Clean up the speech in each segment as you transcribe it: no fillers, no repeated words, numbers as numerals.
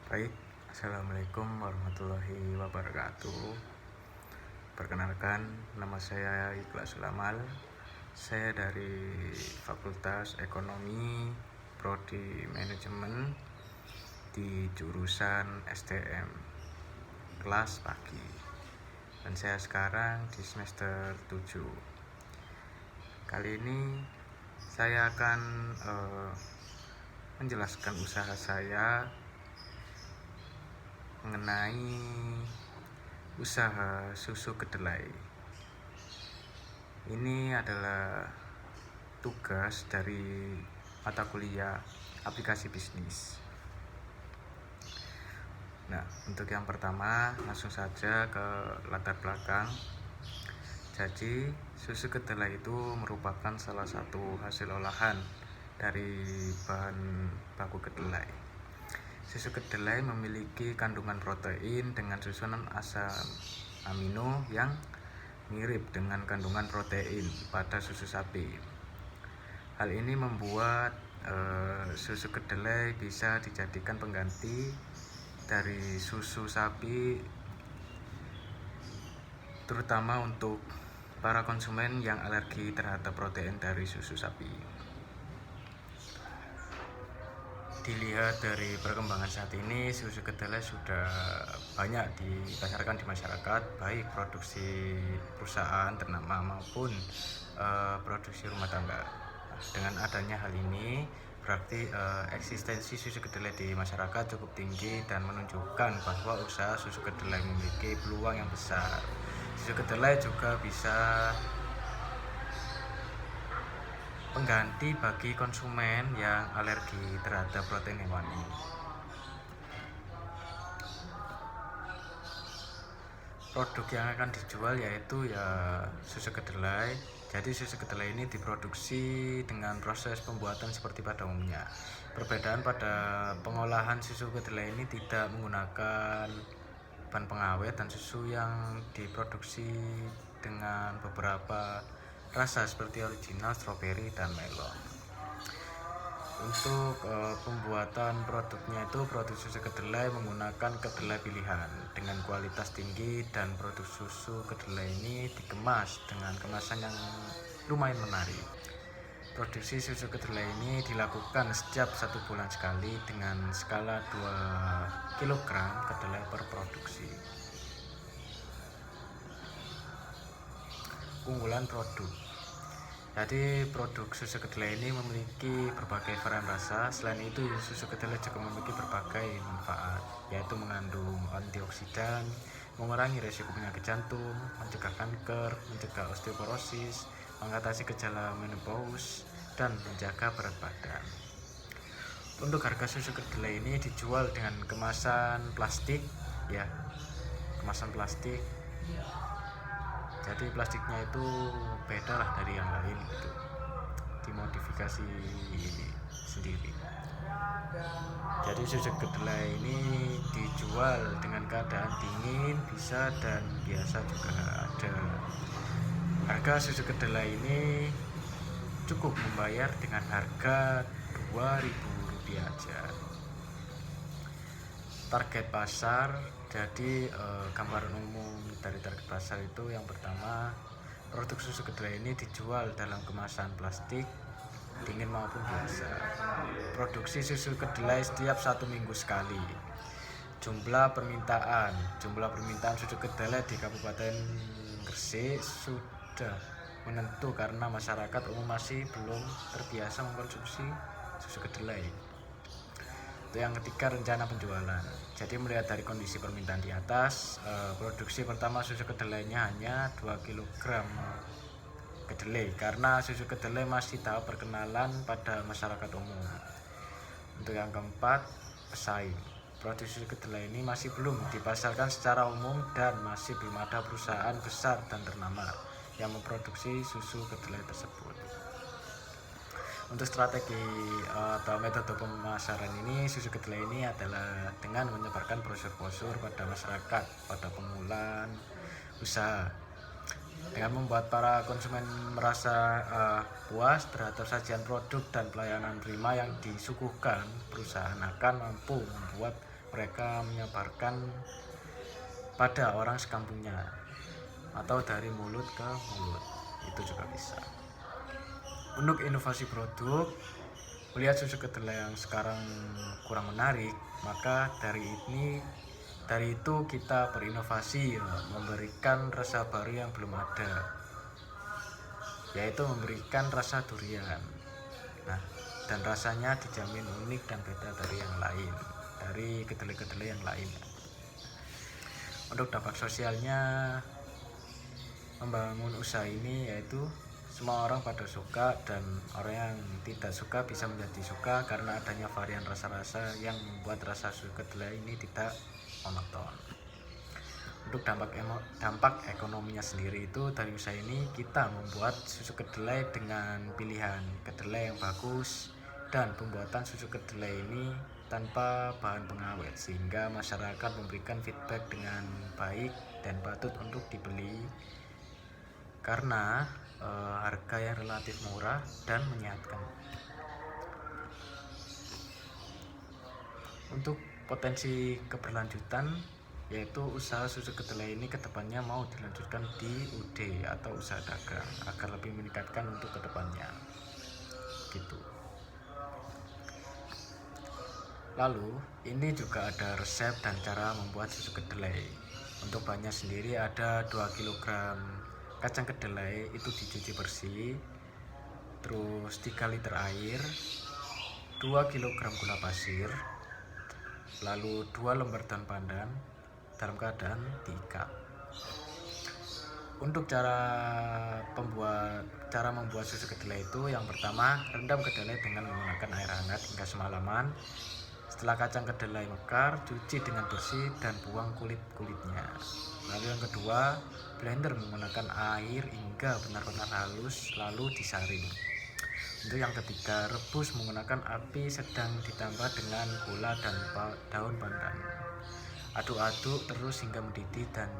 Baik, Assalamualaikum warahmatullahi wabarakatuh. Perkenalkan, nama saya Ikhlas Sulamal. Saya dari Fakultas Ekonomi, Prodi Manajemen di jurusan STM kelas pagi. Dan saya sekarang di semester 7. Kali ini saya akan menjelaskan usaha saya mengenai usaha susu kedelai. Ini adalah tugas dari mata kuliah aplikasi bisnis. Nah, untuk yang pertama langsung saja ke latar belakang. Jadi, susu kedelai itu merupakan salah satu hasil olahan dari bahan baku kedelai. Susu kedelai memiliki kandungan protein dengan susunan asam amino yang mirip dengan kandungan protein pada susu sapi. Hal ini membuat susu kedelai bisa dijadikan pengganti dari susu sapi, terutama untuk para konsumen yang alergi terhadap protein dari susu sapi. Dilihat dari perkembangan saat ini, susu kedelai sudah banyak dipasarkan di masyarakat, baik produksi perusahaan ternama maupun produksi rumah tangga. Dengan adanya hal ini, berarti eksistensi susu kedelai di masyarakat cukup tinggi dan menunjukkan bahwa usaha susu kedelai memiliki peluang yang besar. Susu kedelai juga bisa pengganti bagi konsumen yang alergi terhadap protein hewani. Produk yang akan dijual yaitu susu kedelai. Jadi susu kedelai ini diproduksi dengan proses pembuatan seperti pada umumnya. Perbedaan pada pengolahan susu kedelai ini tidak menggunakan bahan pengawet dan susu yang diproduksi dengan beberapa rasa seperti original, stroberi, dan melon. Untuk pembuatan produknya itu produk susu kedelai menggunakan kedelai pilihan dengan kualitas tinggi, dan produk susu kedelai ini dikemas dengan kemasan yang lumayan menarik. Produksi susu kedelai ini dilakukan setiap 1 bulan sekali dengan skala 2 kg kedelai per produksi. Keunggulan produk. Jadi produk susu kedelai ini memiliki berbagai varian rasa. Selain itu, susu kedelai juga memiliki berbagai manfaat, yaitu mengandung antioksidan, mengurangi risiko penyakit jantung, mencegah kanker, mencegah osteoporosis, mengatasi gejala menopause, dan menjaga berat badan. Untuk harga susu kedelai ini dijual dengan kemasan plastik, kemasan plastik. Jadi plastiknya itu beda lah dari yang lain gitu, dimodifikasi sendiri. Jadi susu kedelai ini dijual dengan keadaan dingin bisa, dan biasa juga ada. Harga susu kedelai ini cukup membayar dengan harga Rp2.000 aja. Target pasar. Jadi gambaran umum dari target pasar itu, yang pertama, produk susu kedelai ini dijual dalam kemasan plastik, dingin maupun biasa. Produksi susu kedelai setiap 1 minggu sekali. Jumlah permintaan susu kedelai di Kabupaten Gresik sudah menentu karena masyarakat umum masih belum terbiasa mengkonsumsi susu kedelai. Itu yang ketiga, rencana penjualan. Jadi melihat dari kondisi permintaan di atas, produksi pertama susu kedelainya hanya 2 kg kedelai karena susu kedelai masih tahap perkenalan pada masyarakat umum. Untuk yang keempat, pesaing. Produk susu kedelai ini masih belum dipasarkan secara umum dan masih belum ada perusahaan besar dan ternama yang memproduksi susu kedelai tersebut. Untuk strategi atau metode pemasaran ini, susu kedelai ini adalah dengan menyebarkan brosur-brosur pada masyarakat pada pemula usaha, dengan membuat para konsumen merasa puas terhadap sajian produk dan pelayanan prima yang disuguhkan. Perusahaan akan mampu membuat mereka menyebarkan pada orang sekampungnya atau dari mulut ke mulut, itu juga bisa. Untuk inovasi produk, melihat susu kedelai yang sekarang kurang menarik, maka dari itu kita berinovasi, memberikan rasa baru yang belum ada, yaitu memberikan rasa durian. Nah, dan rasanya dijamin unik dan beda dari yang lain, dari kedelai-kedelai yang lain. Untuk dampak sosialnya membangun usaha ini yaitu semua orang pada suka, dan orang yang tidak suka bisa menjadi suka karena adanya varian rasa-rasa yang membuat rasa susu kedelai ini tidak monoton. Untuk dampak ekonominya sendiri, itu dari usaha ini kita membuat susu kedelai dengan pilihan kedelai yang bagus dan pembuatan susu kedelai ini tanpa bahan pengawet, sehingga masyarakat memberikan feedback dengan baik dan patut untuk dibeli karena harga yang relatif murah dan menyehatkan. Untuk potensi keberlanjutan, yaitu usaha susu kedelai ini kedepannya mau dilanjutkan di UD atau usaha dagang agar lebih meningkatkan untuk kedepannya gitu. Lalu ini juga ada resep dan cara membuat susu kedelai. Untuk bahannya sendiri ada 2 kg kacang kedelai, itu dicuci bersih, terus 3 liter air, 2 kg gula pasir, lalu 2 lembar daun pandan dalam keadaan diikat. Untuk cara membuat susu kedelai itu, yang pertama, rendam kedelai dengan menggunakan air hangat hingga semalaman. Setelah kacang kedelai mekar, cuci dengan bersih dan buang kulit-kulitnya. Lalu yang kedua, blender menggunakan air hingga benar-benar halus, lalu disaring. Untuk yang ketiga, rebus menggunakan api sedang ditambah dengan gula dan daun pandan. Aduk-aduk terus hingga mendidih dan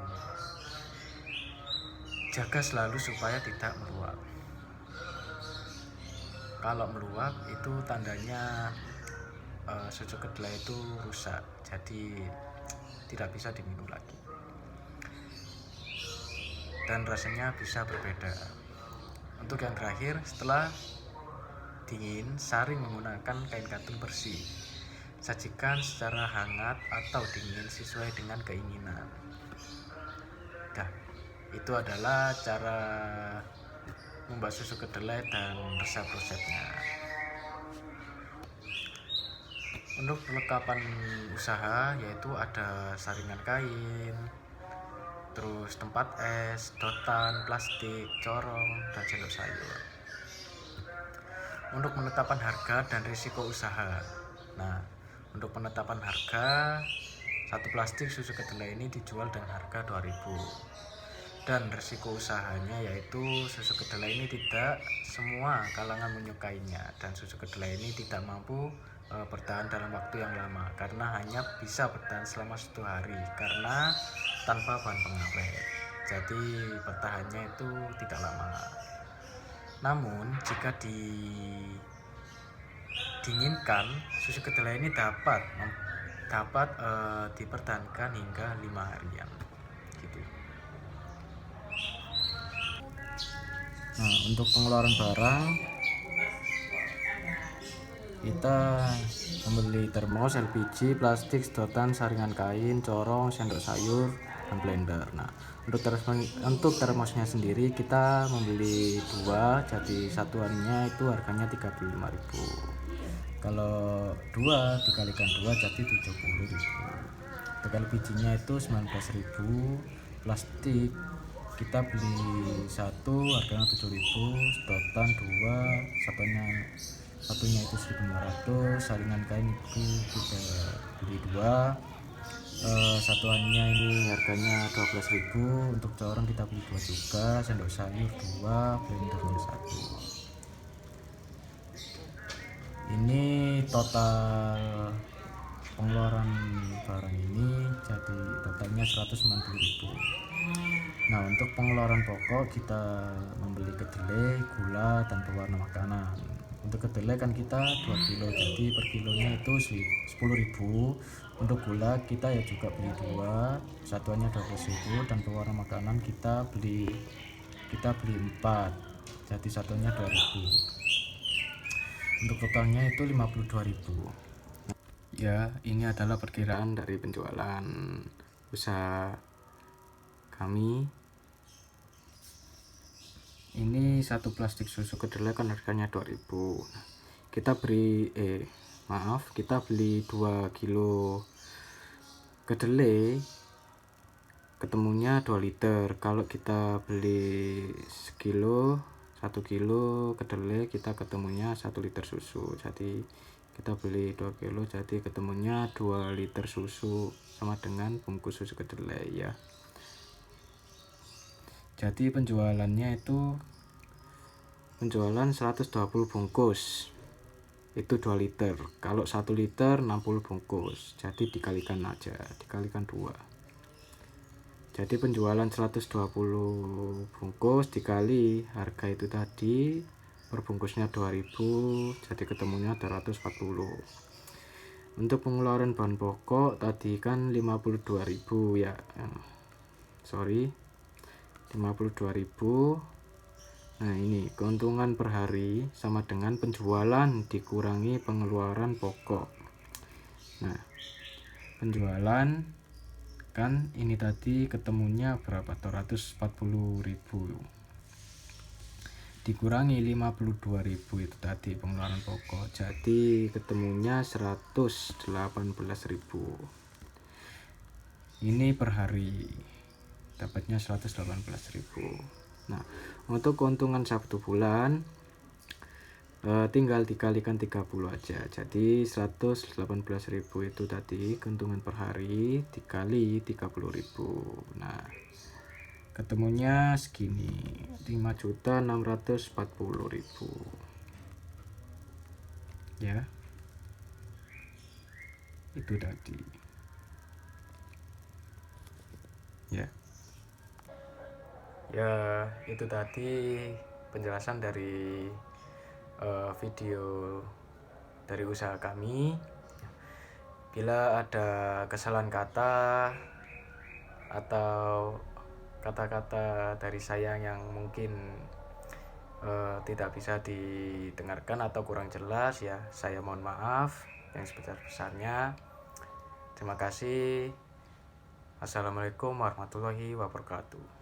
jaga selalu supaya tidak meluap. Kalau meluap itu tandanya susu kedelai itu rusak, jadi tidak bisa diminum lagi dan rasanya bisa berbeda. Untuk yang terakhir, setelah dingin, saring menggunakan kain katun bersih. Sajikan secara hangat atau dingin sesuai dengan keinginan. Nah, itu adalah cara membuat susu kedelai dan resep-resepnya. Untuk perlengkapan usaha yaitu ada saringan kain, terus tempat es, sedotan, plastik, corong, dan sendok sayur. Untuk penetapan harga dan risiko usaha. Nah, untuk penetapan harga, satu plastik susu kedelai ini dijual dengan harga 2.000. Dan risiko usahanya yaitu susu kedelai ini tidak semua kalangan menyukainya, dan susu kedelai ini tidak mampu bertahan dalam waktu yang lama karena hanya bisa bertahan selama 1 hari karena tanpa bahan pengawet, jadi bertahannya itu tidak lama. Namun jika didinginkan, susu kedelai ini dapat dipertahankan hingga 5 harian gitu. Nah, untuk pengeluaran barang, kita membeli termos, LPG, plastik, sedotan, saringan kain, corong, sendok sayur, dan blender. Nah, untuk termosnya sendiri kita membeli 2, jadi satuannya itu harganya 35.000. Kalau 2 dikalikan 2 jadi 70.000. Untuk LPG-nya itu 19.000. Plastik kita beli 1 harganya 7.000, sedotan 2, satunya itu 1.500, saringan kain itu kita beli 2, satuannya ini harganya 12.000. Untuk corong kita beli 2 juga, sendok sayur 2, blendernya 1. Ini total pengeluaran barang ini jadi totalnya 190.000. Nah, untuk pengeluaran pokok kita membeli kedelai, gula, dan pewarna makanan. Untuk kedelai kan kita 2 kilo, jadi per kilonya itu 10.000. Untuk gula kita ya juga beli 2, satuannya 12.000, dan pewarna makanan kita beli 4, jadi satunya 2.000. Untuk totalnya itu 52.000. Ya, ini adalah perkiraan dari penjualan usaha kami. Ini satu plastik susu kedelai kan harganya 2.000. Kita beli 2 kilo kedelai, ketemunya 2 liter. Kalau kita beli 1 kilo kedelai, kita ketemunya 1 liter susu. Jadi kita beli 2 kilo, jadi ketemunya 2 liter susu, sama dengan bungkus susu kedelai ya. Jadi penjualannya itu penjualan 120 bungkus itu 2 liter. Kalau 1 liter 60 bungkus, jadi dikalikan 2. Jadi penjualan 120 bungkus dikali harga itu tadi, per bungkusnya 2.000, jadi ketemunya 240. Untuk pengeluaran bahan pokok tadi kan 52.000 ya. 52.000. Nah, ini keuntungan per hari sama dengan penjualan dikurangi pengeluaran pokok. Nah, penjualan kan ini tadi ketemunya berapa? 240.000 dikurangi 52.000 itu tadi pengeluaran pokok, jadi ketemunya 118.000. Ini per hari dapatnya 118.000. Nah, untuk keuntungan 1 bulan tinggal dikalikan 30 aja, jadi 118.000 itu tadi keuntungan per hari dikali 30.000. Nah, ketemunya segini, 5.640.000 ya. Itu tadi ya, itu tadi penjelasan dari video dari usaha kami. Bila ada kesalahan kata atau kata-kata dari saya yang mungkin tidak bisa didengarkan atau kurang jelas, ya saya mohon maaf yang sebesar-besarnya. Terima kasih. Assalamualaikum warahmatullahi wabarakatuh.